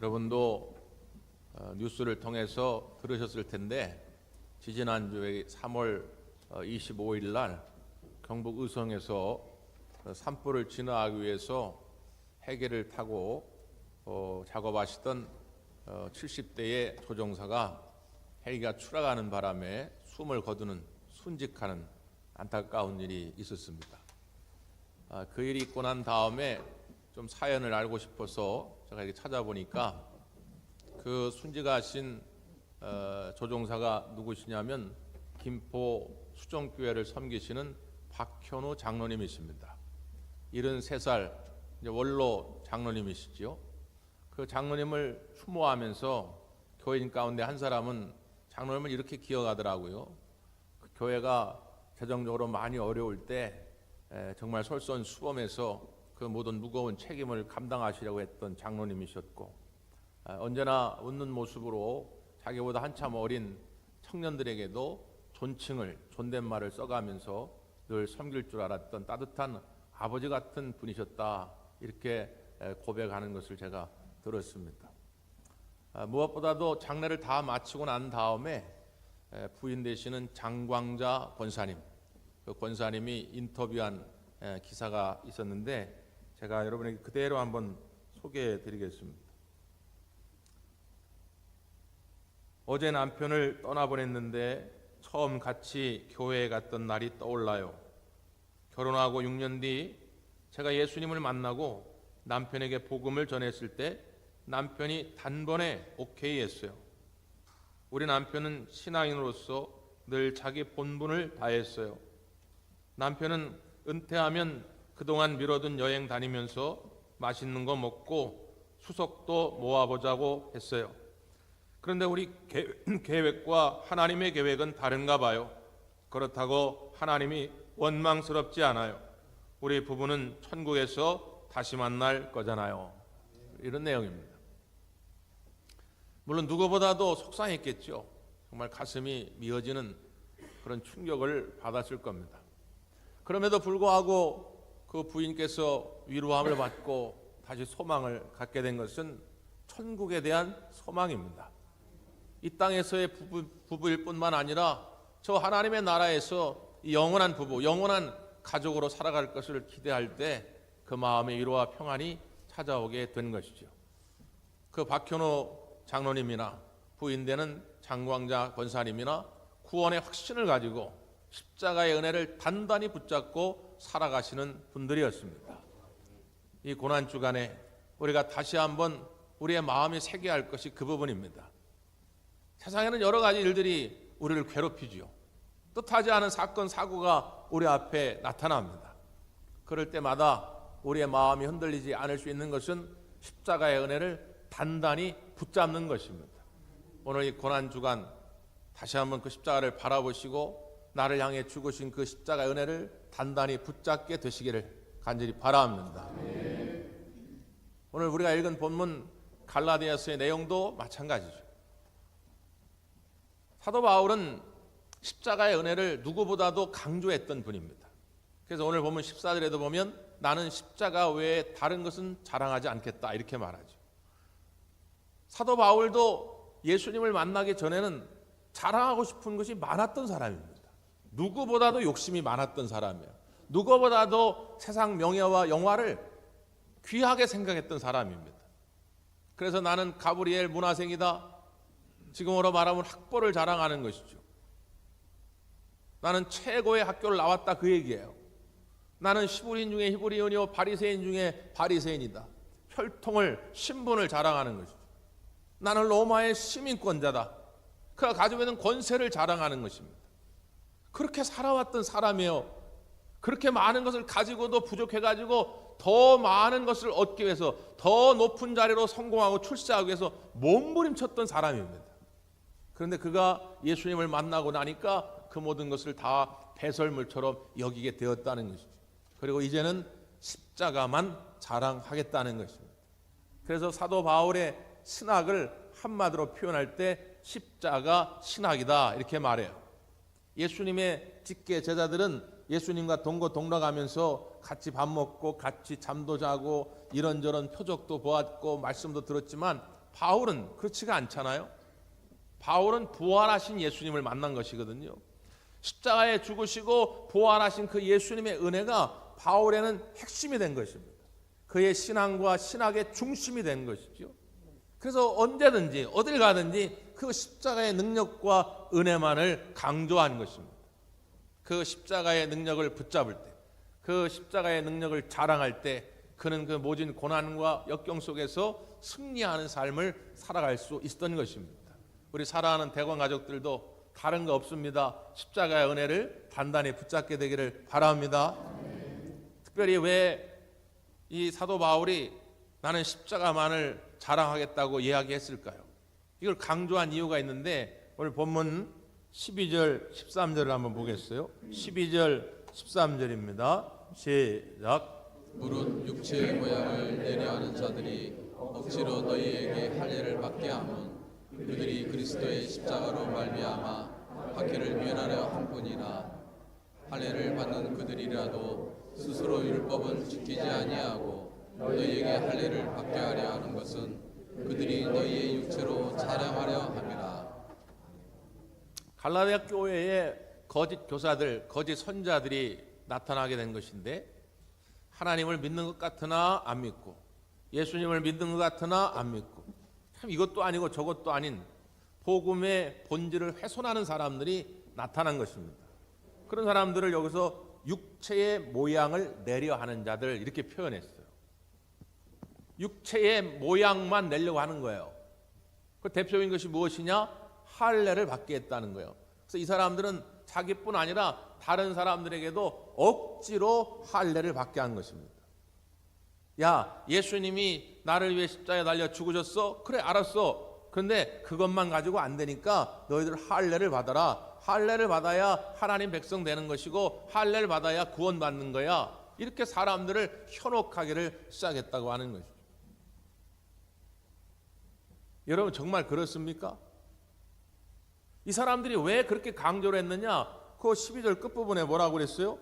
여러분도 뉴스를 통해서 들으셨을 텐데 지지난주에 3월 25일 날 경북 의성에서 산불을 진화하기 위해서 헬기를 타고 작업하시던 70대의 조종사가 헬기가 추락하는 바람에 숨을 거두는 순직하는 안타까운 일이 있었습니다. 그 일이 있고 난 다음에 좀 사연을 알고 싶어서 제가 이렇게 찾아보니까 그 순직하신 조종사가 누구시냐면 김포 수정교회를 섬기시는 박현우 장로님이십니다. 73살 이제 원로 장로님이시지요. 그 장로님을 추모하면서 교인 가운데 한 사람은 장로님을 이렇게 기억하더라고요. 그 교회가 재정적으로 많이 어려울 때 정말 솔선수범해서 그 모든 무거운 책임을 감당하시려고 했던 장로님이셨고, 언제나 웃는 모습으로 자기보다 한참 어린 청년들에게도 존칭을, 존댓말을 써가면서 늘 섬길 줄 알았던 따뜻한 아버지 같은 분이셨다, 이렇게 고백하는 것을 제가 들었습니다. 무엇보다도 장례를 다 마치고 난 다음에 부인 되시는 장광자 권사님, 그 권사님이 인터뷰한 기사가 있었는데 제가 여러분에게 그대로 한번 소개해 드리겠습니다. 어제 남편을 떠나보냈는데 처음 같이 교회에 갔던 날이 떠올라요. 결혼하고 6년 뒤 제가 예수님을 만나고 남편에게 복음을 전했을 때 남편이 단번에 오케이 했어요. 우리 남편은 신앙인으로서 늘 자기 본분을 다했어요. 남편은 은퇴하면 그동안 미뤄둔 여행 다니면서 맛있는 거 먹고 수석도 모아보자고 했어요. 그런데 우리 계획과 하나님의 계획은 다른가 봐요. 그렇다고 하나님이 원망스럽지 않아요. 우리 부부는 천국에서 다시 만날 거잖아요. 이런 내용입니다. 물론 누구보다도 속상했겠죠. 정말 가슴이 미어지는 그런 충격을 받았을 겁니다. 그럼에도 불구하고 그 부인께서 위로함을 받고 다시 소망을 갖게 된 것은 천국에 대한 소망입니다. 이 땅에서의 부부일 뿐만 아니라 저 하나님의 나라에서 영원한 부부, 영원한 가족으로 살아갈 것을 기대할 때 그 마음의 위로와 평안이 찾아오게 된 것이죠. 그 박현우 장로님이나 부인 되는 장광자 권사님이나 구원의 확신을 가지고 십자가의 은혜를 단단히 붙잡고 살아가시는 분들이었습니다. 이 고난주간에 우리가 다시 한번 우리의 마음이 새겨야 할 것이 그 부분입니다. 세상에는 여러 가지 일들이 우리를 괴롭히지요. 뜻하지 않은 사건, 사고가 우리 앞에 나타납니다. 그럴 때마다 우리의 마음이 흔들리지 않을 수 있는 것은 십자가의 은혜를 단단히 붙잡는 것입니다. 오늘 이 고난주간 다시 한번 그 십자가를 바라보시고 나를 향해 죽으신 그 십자가의 은혜를 단단히 붙잡게 되시기를 간절히 바랍니다. 오늘 우리가 읽은 본문 갈라디아서의 내용도 마찬가지죠. 사도 바울은 십자가의 은혜를 누구보다도 강조했던 분입니다. 그래서 오늘 보면 14절에도 보면 나는 십자가 외에 다른 것은 자랑하지 않겠다, 이렇게 말하죠. 사도 바울도 예수님을 만나기 전에는 자랑하고 싶은 것이 많았던 사람입니다. 누구보다도 욕심이 많았던 사람이에요. 누구보다도 세상 명예와 영화를 귀하게 생각했던 사람입니다. 그래서 나는 가브리엘 문화생이다, 지금으로 말하면 학벌을 자랑하는 것이죠. 나는 최고의 학교를 나왔다, 그 얘기예요. 나는 히브리인 중에 히브리인이요 바리새인 중에 바리새인이다. 혈통을, 신분을 자랑하는 것이죠. 나는 로마의 시민권자다. 그가 가지고 있는 권세를 자랑하는 것입니다. 그렇게 살아왔던 사람이에요. 그렇게 많은 것을 가지고도 부족해가지고 더 많은 것을 얻기 위해서 더 높은 자리로 성공하고 출세하기 위해서 몸부림쳤던 사람입니다. 그런데 그가 예수님을 만나고 나니까 그 모든 것을 다 배설물처럼 여기게 되었다는 것이죠. 그리고 이제는 십자가만 자랑하겠다는 것입니다. 그래서 사도 바울의 신학을 한마디로 표현할 때 십자가 신학이다, 이렇게 말해요. 예수님의 직계 제자들은 예수님과 동거동락하면서 같이 밥 먹고 같이 잠도 자고 이런저런 표적도 보았고 말씀도 들었지만 바울은 그렇지가 않잖아요. 바울은 부활하신 예수님을 만난 것이거든요. 십자가에 죽으시고 부활하신 그 예수님의 은혜가 바울에는 핵심이 된 것입니다. 그의 신앙과 신학의 중심이 된 것이죠. 그래서 언제든지 어딜 가든지 그 십자가의 능력과 은혜만을 강조한 것입니다. 그 십자가의 능력을 붙잡을 때, 그 십자가의 능력을 자랑할 때 그는 그 모진 고난과 역경 속에서 승리하는 삶을 살아갈 수 있었던 것입니다. 우리 사랑하는 대관 가족들도 다른 거 없습니다. 십자가의 은혜를 단단히 붙잡게 되기를 바랍니다. 특별히 왜 이 사도 바울이 나는 십자가만을 자랑하겠다고 이야기했을까요? 이걸 강조한 이유가 있는데 오늘 본문 12절 13절을 한번 보겠어요. 12절 13절입니다. 시작. 무릇 육체의 모양을 내려하는 자들이 억지로 너희에게 할례를 받게 하면 그들이 그리스도의 십자가로 말미암아 박해를 면하려 함뿐이나 할례를 받는 그들이라도 스스로 율법은 지키지 아니하고 너희에게 할례를 받게 하려 하는 것은 그들이 너희의 육체로 자랑하려 함이라. 갈라디아 교회에 거짓 교사들, 거짓 선자들이 나타나게 된 것인데 하나님을 믿는 것 같으나 안 믿고 예수님을 믿는 것 같으나 안 믿고 참 이것도 아니고 저것도 아닌 복음의 본질을 훼손하는 사람들이 나타난 것입니다. 그런 사람들을 여기서 육체의 모양을 내려 하는 자들 이렇게 표현했어요. 육체의 모양만 내려고 하는 거예요. 그 대표적인 것이 무엇이냐? 할례를 받게 했다는 거예요. 그래서 이 사람들은 자기뿐 아니라 다른 사람들에게도 억지로 할례를 받게 한 것입니다. 야, 예수님이 나를 위해 십자가에 달려 죽으셨어? 그래, 알았어. 그런데 그것만 가지고 안 되니까 너희들 할례를 받아라. 할례를 받아야 하나님 백성 되는 것이고 할례를 받아야 구원받는 거야. 이렇게 사람들을 현혹하기를 시작했다고 하는 것이죠. 여러분 정말 그렇습니까? 이 사람들이 왜 그렇게 강조를 했느냐? 그 12절 끝부분에 뭐라고 그랬어요?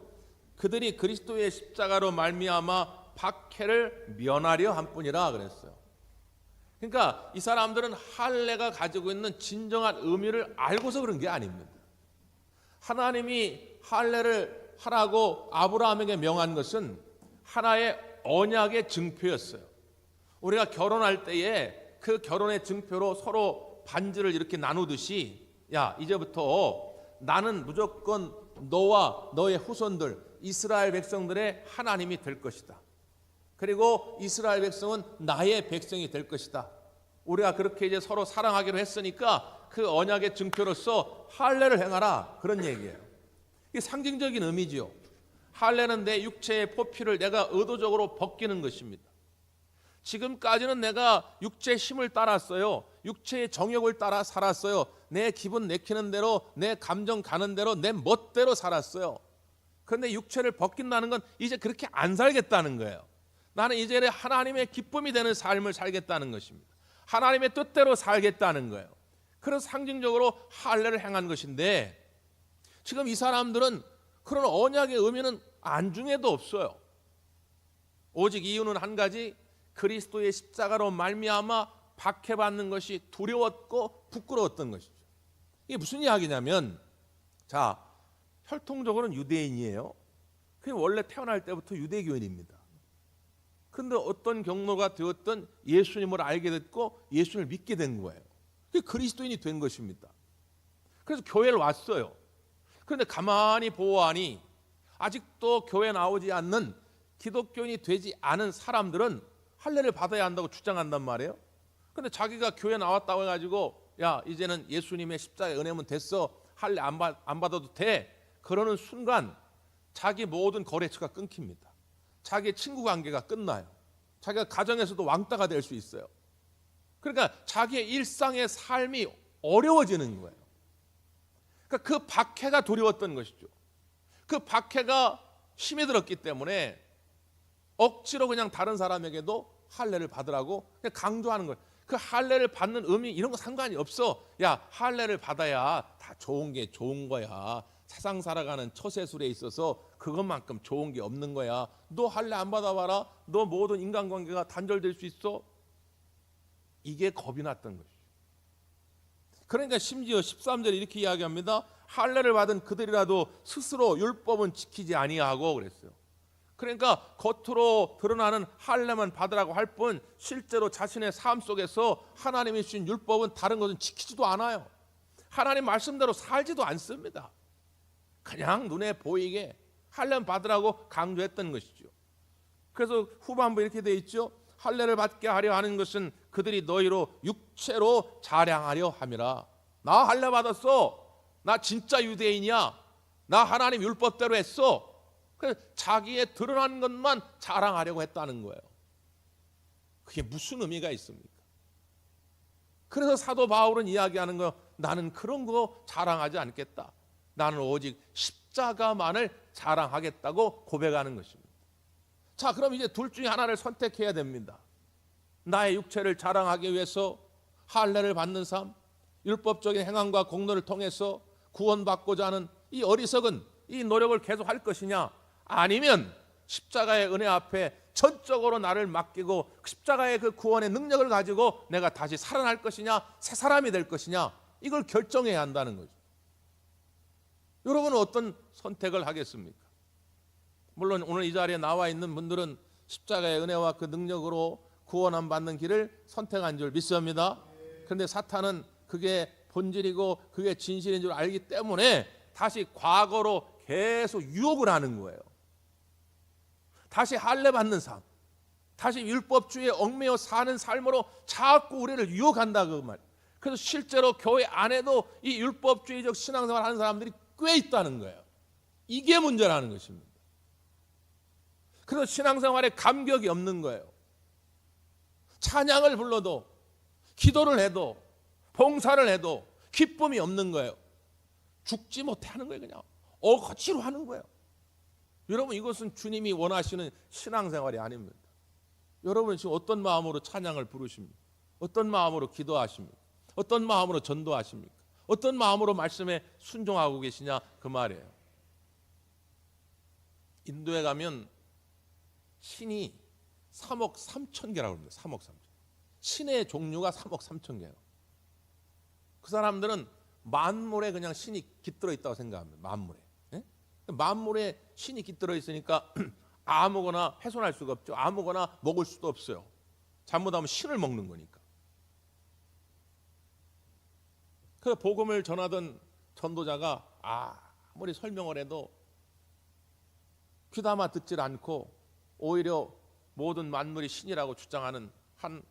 그들이 그리스도의 십자가로 말미암아 박해를 면하려 함뿐이라 그랬어요. 그러니까 이 사람들은 할례가 가지고 있는 진정한 의미를 알고서 그런 게 아닙니다. 하나님이 할례를 하라고 아브라함에게 명한 것은 하나의 언약의 증표였어요. 우리가 결혼할 때에 그 결혼의 증표로 서로 반지를 이렇게 나누듯이 야, 이제부터 나는 무조건 너와 너의 후손들 이스라엘 백성들의 하나님이 될 것이다. 그리고 이스라엘 백성은 나의 백성이 될 것이다. 우리가 그렇게 이제 서로 사랑하기로 했으니까 그 언약의 증표로서 할례를 행하라. 그런 얘기예요. 이게 상징적인 의미지요. 할례는 내 육체의 포피를 내가 의도적으로 벗기는 것입니다. 지금까지는 내가 육체의 힘을 따랐어요. 육체의 정욕을 따라 살았어요. 내 기분 내키는 대로, 내 감정 가는 대로, 내 멋대로 살았어요. 그런데 육체를 벗긴다는 건 이제 그렇게 안 살겠다는 거예요. 나는 이제 하나님의 기쁨이 되는 삶을 살겠다는 것입니다. 하나님의 뜻대로 살겠다는 거예요. 그래서 상징적으로 할례를 행한 것인데 지금 이 사람들은 그런 언약의 의미는 안중에도 없어요. 오직 이유는 한 가지, 그리스도의 십자가로 말미암아 박해받는 것이 두려웠고 부끄러웠던 것이죠. 이게 무슨 이야기냐면, 자, 혈통적으로는 유대인이에요. 그게 원래 태어날 때부터 유대교인입니다. 그런데 어떤 경로가 되었던 예수님을 알게 됐고 예수님을 믿게 된 거예요. 그게 그리스도인이 된 것입니다. 그래서 교회를 왔어요. 그런데 가만히 보아하니 아직도 교회 나오지 않는 기독교인이 되지 않은 사람들은 할례를 받아야 한다고 주장한단 말이에요. 그런데 자기가 교회 나왔다고 해가지고 야, 이제는 예수님의 십자가의 은혜면 됐어, 할례 안 받아도 돼, 그러는 순간 자기 모든 거래처가 끊깁니다. 자기의 친구 관계가 끝나요. 자기가 가정에서도 왕따가 될 수 있어요. 그러니까 자기의 일상의 삶이 어려워지는 거예요. 그러니까 그 박해가 두려웠던 것이죠. 그 박해가 힘이 들었기 때문에 억지로 그냥 다른 사람에게도 할례를 받으라고 그냥 강조하는 거예요. 그 할례를 받는 의미 이런 거 상관이 없어. 야, 할례를 받아야 다 좋은 게 좋은 거야. 세상 살아가는 처세술에 있어서 그것만큼 좋은 게 없는 거야. 너 할례 안 받아봐라. 너 모든 인간관계가 단절될 수 있어. 이게 겁이 났던 것이죠. 그러니까 심지어 13절에 이렇게 이야기합니다. 할례를 받은 그들이라도 스스로 율법은 지키지 아니하고 그랬어요. 그러니까 겉으로 드러나는 할례만 받으라고 할 뿐 실제로 자신의 삶 속에서 하나님이 주신 율법은 다른 것은 지키지도 않아요. 하나님 말씀대로 살지도 않습니다. 그냥 눈에 보이게 할례 받으라고 강조했던 것이죠. 그래서 후반부 이렇게 돼 있죠. 할례를 받게 하려 하는 것은 그들이 너희로 육체로 자랑하려 함이라. 나 할례 받았어. 나 진짜 유대인이야. 나 하나님 율법대로 했어. 그래서 자기의 드러난 것만 자랑하려고 했다는 거예요. 그게 무슨 의미가 있습니까? 그래서 사도 바울은 이야기하는 거, 나는 그런 거 자랑하지 않겠다. 나는 오직 십자가만을 자랑하겠다고 고백하는 것입니다. 자, 그럼 이제 둘 중에 하나를 선택해야 됩니다. 나의 육체를 자랑하기 위해서 할례를 받는 삶, 율법적인 행함과 공로를 통해서 구원받고자 하는 이 어리석은 이 노력을 계속할 것이냐, 아니면 십자가의 은혜 앞에 전적으로 나를 맡기고 십자가의 그 구원의 능력을 가지고 내가 다시 살아날 것이냐, 새 사람이 될 것이냐, 이걸 결정해야 한다는 거죠. 여러분은 어떤 선택을 하겠습니까? 물론 오늘 이 자리에 나와 있는 분들은 십자가의 은혜와 그 능력으로 구원함 받는 길을 선택한 줄 믿습니다. 그런데 사탄은 그게 본질이고 그게 진실인 줄 알기 때문에 다시 과거로 계속 유혹을 하는 거예요. 다시 할례 받는 삶, 다시 율법주의에 얽매여 사는 삶으로 자꾸 우리를 유혹한다 그 말. 그래서 실제로 교회 안에도 이 율법주의적 신앙생활 하는 사람들이 꽤 있다는 거예요. 이게 문제라는 것입니다. 그래서 신앙생활에 감격이 없는 거예요. 찬양을 불러도, 기도를 해도, 봉사를 해도 기쁨이 없는 거예요. 죽지 못해 하는 거예요. 그냥 억지로 하는 거예요. 여러분, 이것은 주님이 원하시는 신앙생활이 아닙니다. 여러분 지금 어떤 마음으로 찬양을 부르십니까? 어떤 마음으로 기도하십니까? 어떤 마음으로 전도하십니까? 어떤 마음으로 말씀에 순종하고 계시냐 그 말이에요. 인도에 가면 신이 3억 3천 개라고 합니다. 3억 3천. 신의 종류가 3억 3천 개예요. 그 사람들은 만물에 그냥 신이 깃들어 있다고 생각합니다. 만물에. 예? 만물에 신이 깃들어 있으니까 아무거나 훼손할 수가 없죠. 아무거나 먹을 수도 없어요. 잘못하면 신을 먹는 거니까. 그 복음을 전하던 전도자가 아무리 설명을 해도 귀담아 듣질 않고 오히려 모든 만물이 신이라고 주장하는 한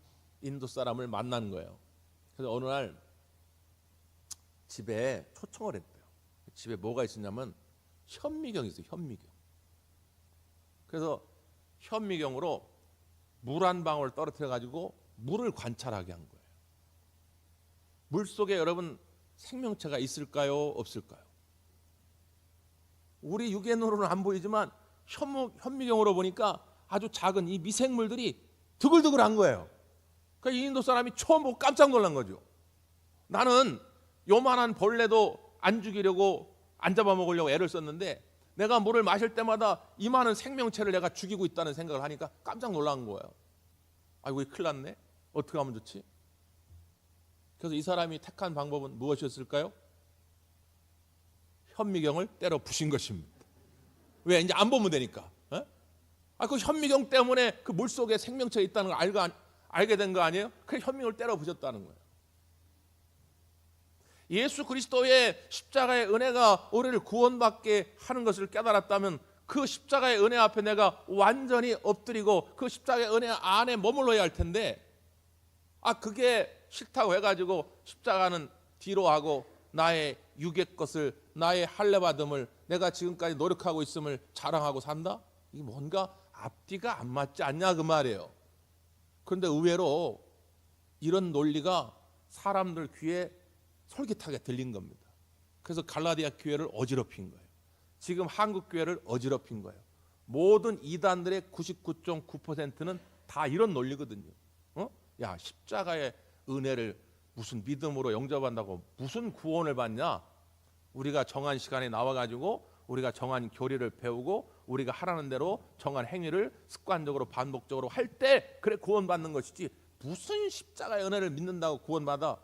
인도 사람을 만난 거예요. 그래서 어느 날 집에 초청을 했대요. 집에 뭐가 있었냐면 현미경이 있어요. 현미경. 그래서 현미경으로 물 한 방울 떨어뜨려 가지고 물을 관찰하게 한 거예요. 물 속에 여러분 생명체가 있을까요? 없을까요? 우리 육안으로는 안 보이지만 현미경으로 보니까 아주 작은 이 미생물들이 드글드글한 거예요. 그러니까 이 인도 사람이 처음 보고 깜짝 놀란 거죠. 나는 요만한 벌레도 안 죽이려고 안 잡아먹으려고 애를 썼는데 내가 물을 마실 때마다 이 많은 생명체를 내가 죽이고 있다는 생각을 하니까 깜짝 놀란 거예요. 아이고 큰일 났네. 어떻게 하면 좋지? 그래서 이 사람이 택한 방법은 무엇이었을까요? 현미경을 때려 부신 것입니다. 왜? 이제 안 보면 되니까. 그 현미경 때문에 그 물속에 생명체가 있다는 걸 알게 된 거 아니에요? 그 현미경을 때려 부셨다는 거예요. 예수 그리스도의 십자가의 은혜가 우리를 구원받게 하는 것을 깨달았다면 그 십자가의 은혜 앞에 내가 완전히 엎드리고 그 십자가의 은혜 안에 머물러야 할 텐데 그게 싫다고 해가지고 십자가는 뒤로 하고 나의 육의 것을, 나의 할례받음을, 내가 지금까지 노력하고 있음을 자랑하고 산다? 이게 뭔가 앞뒤가 안 맞지 않냐 그 말이에요. 그런데 의외로 이런 논리가 사람들 귀에 솔깃하게 들린 겁니다. 그래서 갈라디아 교회를 어지럽힌 거예요. 지금 한국 교회를 어지럽힌 거예요. 모든 이단들의 99.9%는 다 이런 논리거든요. 야, 십자가의 은혜를 무슨 믿음으로 영접한다고 무슨 구원을 받냐? 우리가 정한 시간에 나와가지고 우리가 정한 교리를 배우고 우리가 하라는 대로 정한 행위를 습관적으로 반복적으로 할 때 그래 구원받는 것이지, 무슨 십자가의 은혜를 믿는다고 구원받아?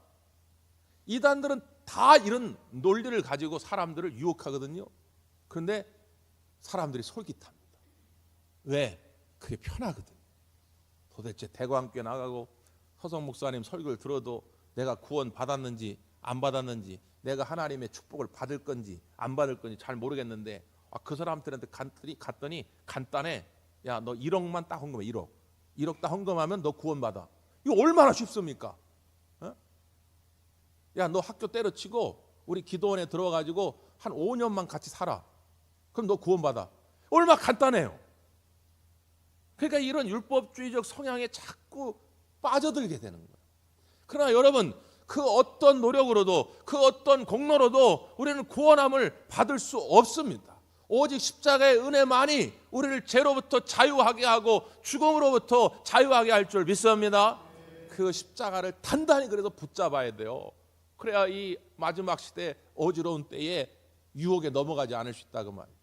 이단들은 다 이런 논리를 가지고 사람들을 유혹하거든요. 그런데 사람들이 솔깃합니다. 왜? 그게 편하거든. 도대체 대광교회 나가고 서성 목사님 설교를 들어도 내가 구원 받았는지 안 받았는지, 내가 하나님의 축복을 받을 건지 안 받을 건지 잘 모르겠는데, 그 사람들한테 갔더니 간단해. 야, 너 1억만 딱 헌금해. 1억 딱 헌금하면 너 구원받아. 이거 얼마나 쉽습니까? 어? 야, 너 학교 때려치고 우리 기도원에 들어가지고 한 5년만 같이 살아. 그럼 너 구원받아. 얼마나 간단해요. 그러니까 이런 율법주의적 성향에 자꾸 빠져들게 되는 거예요. 그러나 여러분, 그 어떤 노력으로도 그 어떤 공로로도 우리는 구원함을 받을 수 없습니다. 오직 십자가의 은혜만이 우리를 죄로부터 자유하게 하고 죽음으로부터 자유하게 할 줄 믿습니다. 그 십자가를 단단히 그래서 붙잡아야 돼요. 그래야 이 마지막 시대 어지러운 때에 유혹에 넘어가지 않을 수 있다 그 말이에요.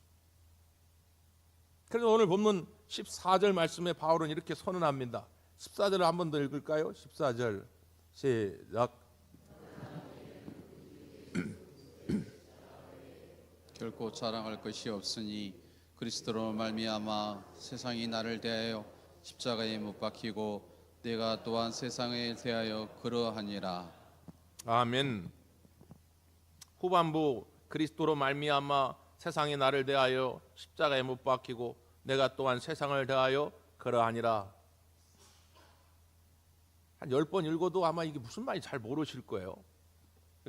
그래서 오늘 본문 14절 말씀에 바울은 이렇게 선언합니다. 14절을 한 번 더 읽을까요? 14절 시작. 결코 자랑할 것이 없으니 그리스도로 말미암아 세상이 나를 대하여 십자가에 못 박히고 내가 또한 세상에 대하여 그러하니라. 아멘. 후반부 그리스도로 말미암아 세상이 나를 대하여 십자가에 못 박히고 내가 또한 세상을 대하여 그러하니라. 한 10번 읽어도 아마 이게 무슨 말인지 잘 모르실 거예요.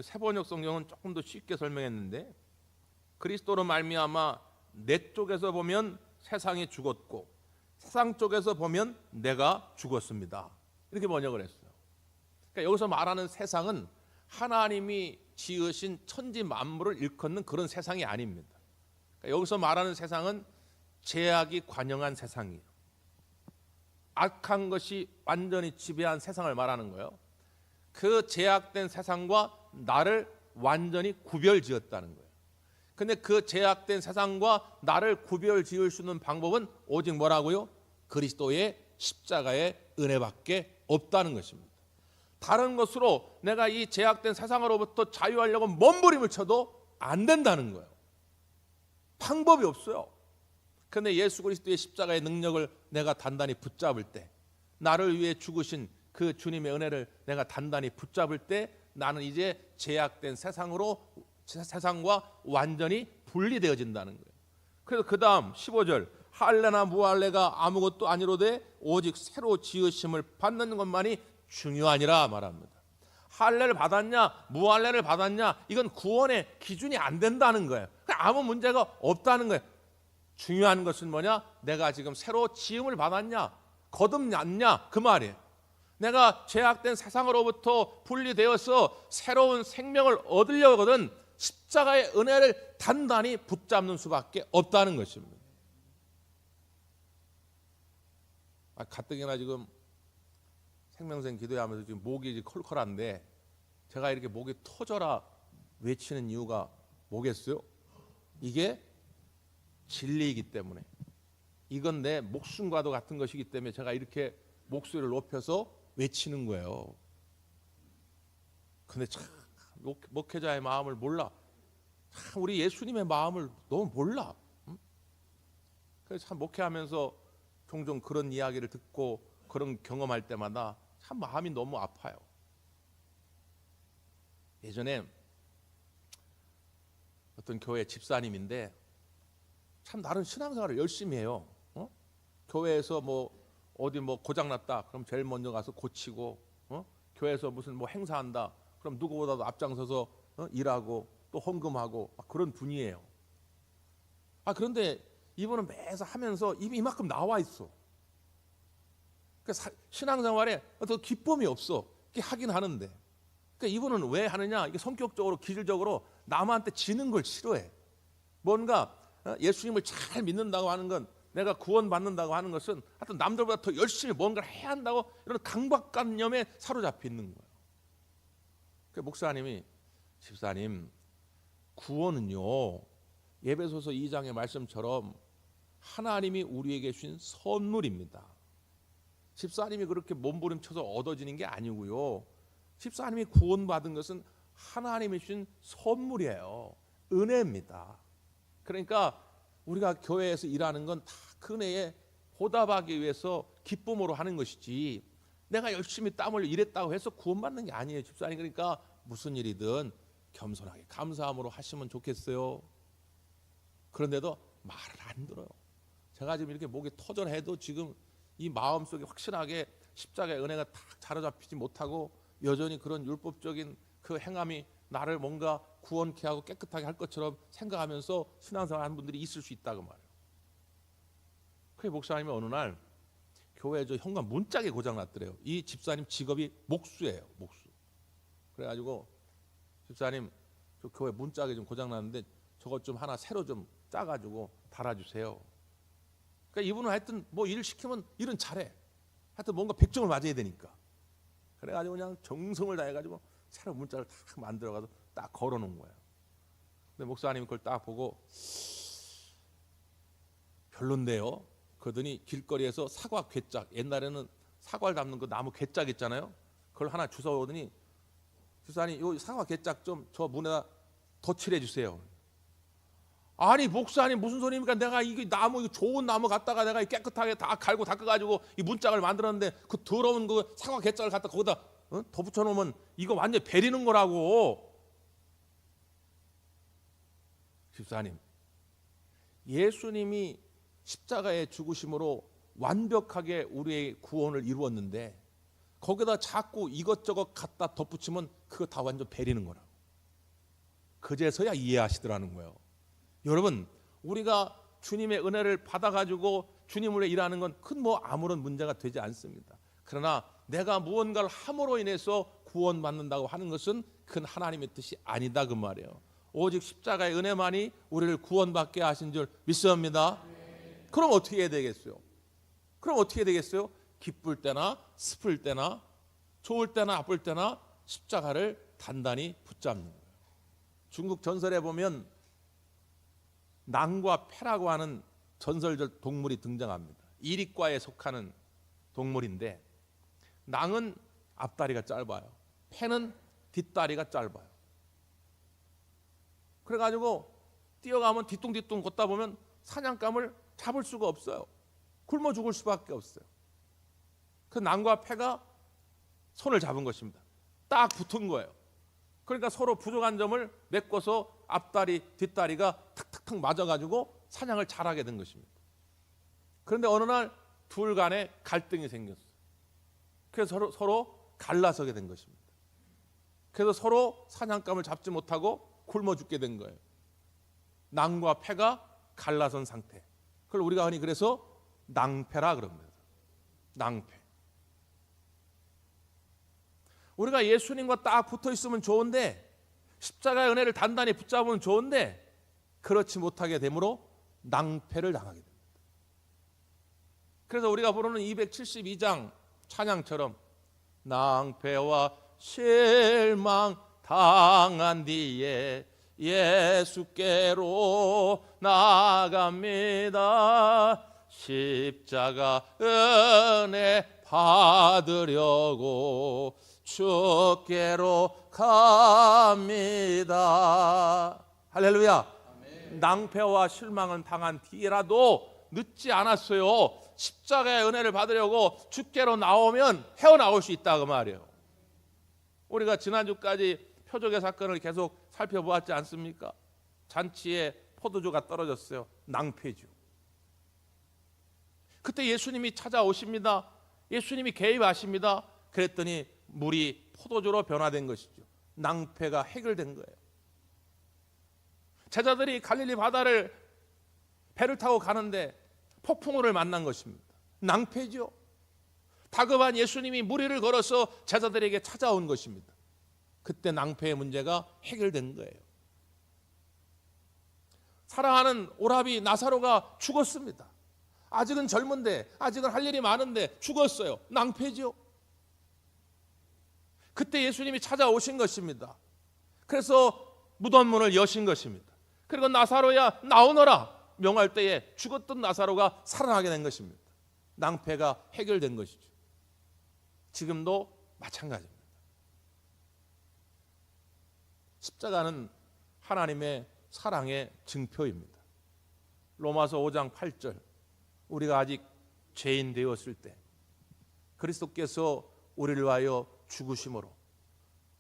세번역 성경은 조금 더 쉽게 설명했는데, 그리스도로 말미암아 내 쪽에서 보면 세상이 죽었고 세상 쪽에서 보면 내가 죽었습니다. 이렇게 번역을 했어요. 그러니까 여기서 말하는 세상은 하나님이 지으신 천지 만물을 일컫는 그런 세상이 아닙니다. 그러니까 여기서 말하는 세상은 죄악이 관영한 세상이에요. 악한 것이 완전히 지배한 세상을 말하는 거예요. 그 죄악된 세상과 나를 완전히 구별지었다는 거예요. 근데 그 죄악된 세상과 나를 구별 지을 수 있는 방법은 오직 뭐라고요? 그리스도의 십자가의 은혜밖에 없다는 것입니다. 다른 것으로 내가 이 죄악된 세상으로부터 자유하려고 몸부림을 쳐도 안 된다는 거예요. 방법이 없어요. 그런데 예수 그리스도의 십자가의 능력을 내가 단단히 붙잡을 때, 나를 위해 죽으신 그 주님의 은혜를 내가 단단히 붙잡을 때, 나는 이제 죄악된 세상과 완전히 분리되어진다는 거예요. 그래서 그 다음 15절, 할례나 무할례가 아무것도 아니로되 오직 새로 지으심을 받는 것만이 중요하니라 말합니다. 할례를 받았냐 무할례를 받았냐, 이건 구원의 기준이 안 된다는 거예요. 아무 문제가 없다는 거예요. 중요한 것은 뭐냐? 내가 지금 새로 지음을 받았냐 거듭났냐 그 말이에요. 내가 죄악된 세상으로부터 분리되어서 새로운 생명을 얻으려거든 십자가의 은혜를 단단히 붙잡는 수밖에 없다는 것입니다. 가뜩이나 지금 생명샘 기도하면서 지금 목이 컬컬한데, 제가 이렇게 목이 터져라 외치는 이유가 뭐겠어요? 이게 진리이기 때문에, 이건 내 목숨과도 같은 것이기 때문에 제가 이렇게 목소리를 높여서 외치는 거예요. 근데 참 목회자의 마음을 몰라. 참 우리 예수님의 마음을 너무 몰라. 그래서 참 목회하면서 종종 그런 이야기를 듣고 그런 경험할 때마다 참 마음이 너무 아파요. 예전에 어떤 교회 집사님인데 참 나름 신앙생활을 열심히 해요. 교회에서 어디 고장났다 그럼 제일 먼저 가서 고치고, 교회에서 무슨 행사한다 그럼 누구보다도 앞장서서 일하고 또 헌금하고 그런 분이에요. 그런데 이분은 매사 하면서 입이 이만큼 나와 있어. 그러니까 신앙생활에 어떤 기쁨이 없어. 이렇게 하긴 하는데, 그러니까 이분은 왜 하느냐? 이게 성격적으로 기질적으로 남한테 지는 걸 싫어해. 뭔가 예수님을 잘 믿는다고 하는 건, 내가 구원받는다고 하는 것은 하여튼 남들보다 더 열심히 뭔가를 해야 한다고 이런 강박관념에 사로잡혀 있는 거예요. 그 목사님이, 집사님, 구원은요 집사님이 그렇게 몸부림쳐서 얻어지는 게 아니고요. 집사님이 구원받은 것은 하나님이 주신 선물이에요. 은혜입니다. 그러니까 우리가 교회에서 일하는 건 다 그 은혜에 보답하기 위해서 기쁨으로 하는 것이지, 내가 열심히 땀 흘려 일했다고 해서 구원받는 게 아니에요. 집사님, 그러니까 무슨 일이든 겸손하게 감사함으로 하시면 좋겠어요. 그런데도 말을 안 들어요. 제가 지금 이렇게 목이 터져해도 지금 이 마음속에 확실하게 십자가의 은혜가 딱 자로잡히지 못하고 여전히 그런 율법적인 그 행함이 나를 뭔가 구원케 하고 깨끗하게 할 것처럼 생각하면서 신앙생활 하는 분들이 있을 수 있다고 말해요. 그 목사님이 어느 날 교회 저 현관 문짝이 고장 났더래요. 이 집사님 직업이 목수예요. 목수. 그래가지고 집사님, 저 교회 문짝이 좀 고장 났는데 저것 좀 하나 새로 좀 짜가지고 달아주세요. 그러니까 이분은 하여튼 뭐 일을 시키면 일은 잘해. 하여튼 뭔가 100점을 맞아야 되니까. 그래가지고 그냥 정성을 다해가지고 새로 문짝을 딱 만들어가서 딱 걸어놓은 거예요. 근데 목사님이 그걸 딱 보고 별론데요. 그러더니 길거리에서 사과 괴짝, 옛날에는 사과를 담는 그 나무 괴짝 있잖아요. 그걸 하나 주워오더니 집사님, 이 사과 괴짝 좀 저 문에다 덧칠해 주세요. 아니 목사님, 무슨 소리입니까? 내가 이게 나무, 이거 좋은 나무 갖다가 내가 깨끗하게 다 갈고 닦아가지고 이 문짝을 만들었는데 그 더러운 그 사과 괴짝을 갖다 거기다 더 붙여놓으면 이거 완전 베리는 거라고. 집사님, 예수님이 십자가의 죽으심으로 완벽하게 우리의 구원을 이루었는데 거기다 자꾸 이것저것 갖다 덧붙이면 그거 다 완전 베리는 거라고. 그제서야 이해하시더라는 거예요. 여러분, 우리가 주님의 은혜를 받아가지고 주님을 위해 일하는 건 큰 뭐 아무런 문제가 되지 않습니다. 그러나 내가 무언가를 함으로 인해서 구원받는다고 하는 것은 큰 하나님의 뜻이 아니다 그 말이에요. 오직 십자가의 은혜만이 우리를 구원받게 하신 줄 믿습니다. 그럼 어떻게 해야 되겠어요? 기쁠 때나 슬플 때나 좋을 때나 나쁠 때나 십자가를 단단히 붙잡는 거예요. 중국 전설에 보면 낭과 패라고 하는 전설적 동물이 등장합니다. 이리과에 속하는 동물인데 낭은 앞다리가 짧아요. 패는 뒷다리가 짧아요. 그래가지고 뛰어가면 뒤뚱뒤뚱 걷다 보면 사냥감을 잡을 수가 없어요. 굶어 죽을 수밖에 없어요. 그 낭과 패가 손을 잡은 것입니다. 딱 붙은 거예요. 그러니까 서로 부족한 점을 메꿔서 앞다리 뒷다리가 탁탁탁 맞아가지고 사냥을 잘하게 된 것입니다. 그런데 어느 날 둘 간에 갈등이 생겼어요. 그래서 서로 갈라서게 된 것입니다. 그래서 서로 사냥감을 잡지 못하고 굶어 죽게 된 거예요. 낭과 패가 갈라선 상태. 그걸 우리가 흔히 그래서 낭패라 그럽니다. 낭패. 우리가 예수님과 딱 붙어 있으면 좋은데, 십자가의 은혜를 단단히 붙잡으면 좋은데 그렇지 못하게 되므로 낭패를 당하게 됩니다. 그래서 우리가 부르는 272장 찬양처럼 낭패와 실망 당한 뒤에 예수께로 나갑니다. 십자가 은혜 받으려고 주께로 갑니다. 할렐루야. 아멘. 낭패와 실망은 당한 뒤라도 늦지 않았어요. 십자가의 은혜를 받으려고 주께로 나오면 헤어나올 수 있다 그 말이에요. 우리가 지난주까지 표적의 사건을 계속 살펴보았지 않습니까? 잔치에 포도주가 떨어졌어요. 낭패죠. 그때 예수님이 찾아오십니다. 예수님이 개입하십니다. 그랬더니 물이 포도주로 변화된 것이죠. 낭패가 해결된 거예요. 제자들이 갈릴리 바다를 배를 타고 가는데 폭풍우를 만난 것입니다. 낭패죠. 다급한 예수님이 무리를 걸어서 제자들에게 찾아온 것입니다. 그때 낭패의 문제가 해결된 거예요. 사랑하는 오라비 나사로가 죽었습니다. 아직은 젊은데, 아직은 할 일이 많은데 죽었어요. 낭패죠. 그때 예수님이 찾아오신 것입니다. 그래서 무덤문을 여신 것입니다. 그리고 나사로야 나오너라 명할 때에 죽었던 나사로가 살아나게 된 것입니다. 낭패가 해결된 것이죠. 지금도 마찬가지입니다. 십자가는 하나님의 사랑의 증표입니다. 로마서 5장 8절, 우리가 아직 죄인 되었을 때 그리스도께서 우리를 위하여 죽으심으로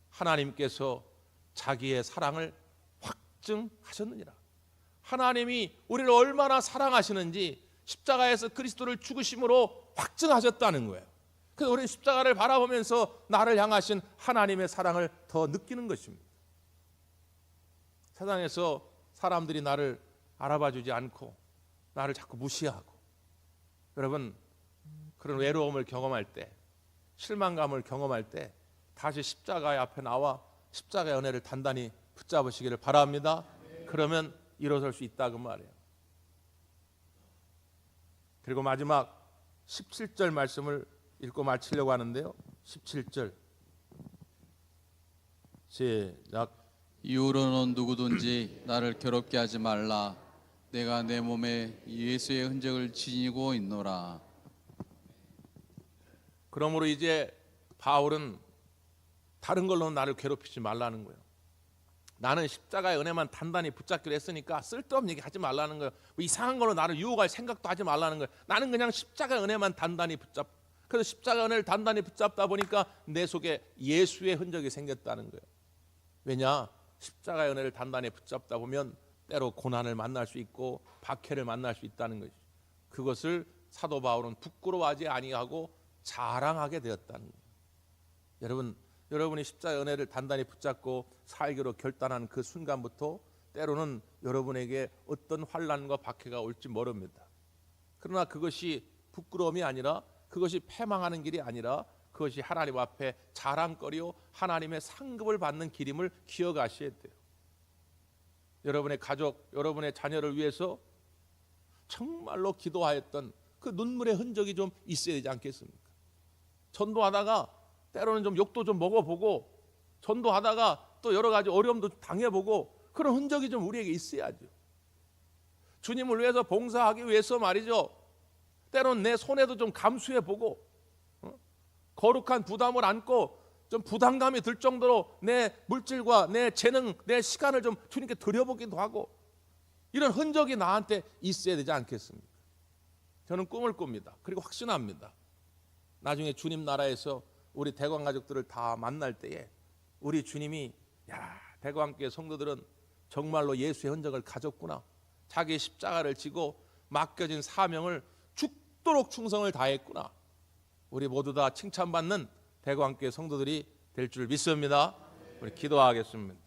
하나님께서 자기의 사랑을 확증하셨느니라. 하나님이 우리를 얼마나 사랑하시는지 십자가에서 그리스도를 죽으심으로 확증하셨다는 거예요. 그래서 우리는 십자가를 바라보면서 나를 향하신 하나님의 사랑을 더 느끼는 것입니다. 세상에서 사람들이 나를 알아봐주지 않고 나를 자꾸 무시하고, 여러분 그런 외로움을 경험할 때, 실망감을 경험할 때 다시 십자가의 앞에 나와 십자가의 은혜를 단단히 붙잡으시기를 바랍니다. 그러면 일어설 수 있다 그 말이에요. 그리고 마지막 17절 말씀을 읽고 마치려고 하는데요. 17절 시작. 이후로는 누구든지 나를 괴롭게 하지 말라. 내가 내 몸에 예수의 흔적을 지니고 있노라. 그러므로 이제 바울은 다른 걸로는 나를 괴롭히지 말라는 거예요. 나는 십자가의 은혜만 단단히 붙잡기로 했으니까 쓸데없는 얘기 하지 말라는 거예요. 뭐 이상한 걸로 나를 유혹할 생각도 하지 말라는 거예요. 나는 그냥 십자가의 은혜만 단단히 그래서 십자가의 은혜를 단단히 붙잡다 보니까 내 속에 예수의 흔적이 생겼다는 거예요. 왜냐? 십자가의 은혜를 단단히 붙잡다 보면 때로 고난을 만날 수 있고 박해를 만날 수 있다는 것이죠. 그것을 사도 바울은 부끄러워하지 아니하고 자랑하게 되었다는 거예요. 여러분이 십자가의 은혜를 단단히 붙잡고 살기로 결단한 그 순간부터 때로는 여러분에게 어떤 환난과 박해가 올지 모릅니다. 그러나 그것이 부끄러움이 아니라, 그것이 패망하는 길이 아니라, 그것이 하나님 앞에 자랑거리요 하나님의 상급을 받는 길임을 기억하셔야 돼요. 여러분의 가족, 여러분의 자녀를 위해서 정말로 기도하였던 그 눈물의 흔적이 좀 있어야 되지 않겠습니까? 전도하다가 때로는 좀 욕도 좀 먹어보고, 전도하다가 또 여러 가지 어려움도 당해보고, 그런 흔적이 좀 우리에게 있어야죠. 주님을 위해서 봉사하기 위해서 말이죠, 때로는 내 손해도 좀 감수해보고, 거룩한 부담을 안고 좀 부담감이 들 정도로 내 물질과 내 재능, 내 시간을 좀 주님께 드려보기도 하고, 이런 흔적이 나한테 있어야 되지 않겠습니까? 저는 꿈을 꿉니다. 그리고 확신합니다. 나중에 주님 나라에서 우리 대광 가족들을 다 만날 때에 우리 주님이, 야, 대광교회 성도들은 정말로 예수의 흔적을 가졌구나, 자기 십자가를 지고 맡겨진 사명을 죽도록 충성을 다했구나, 우리 모두 다 칭찬받는 대광교회 성도들이 될 줄 믿습니다. 우리 기도하겠습니다.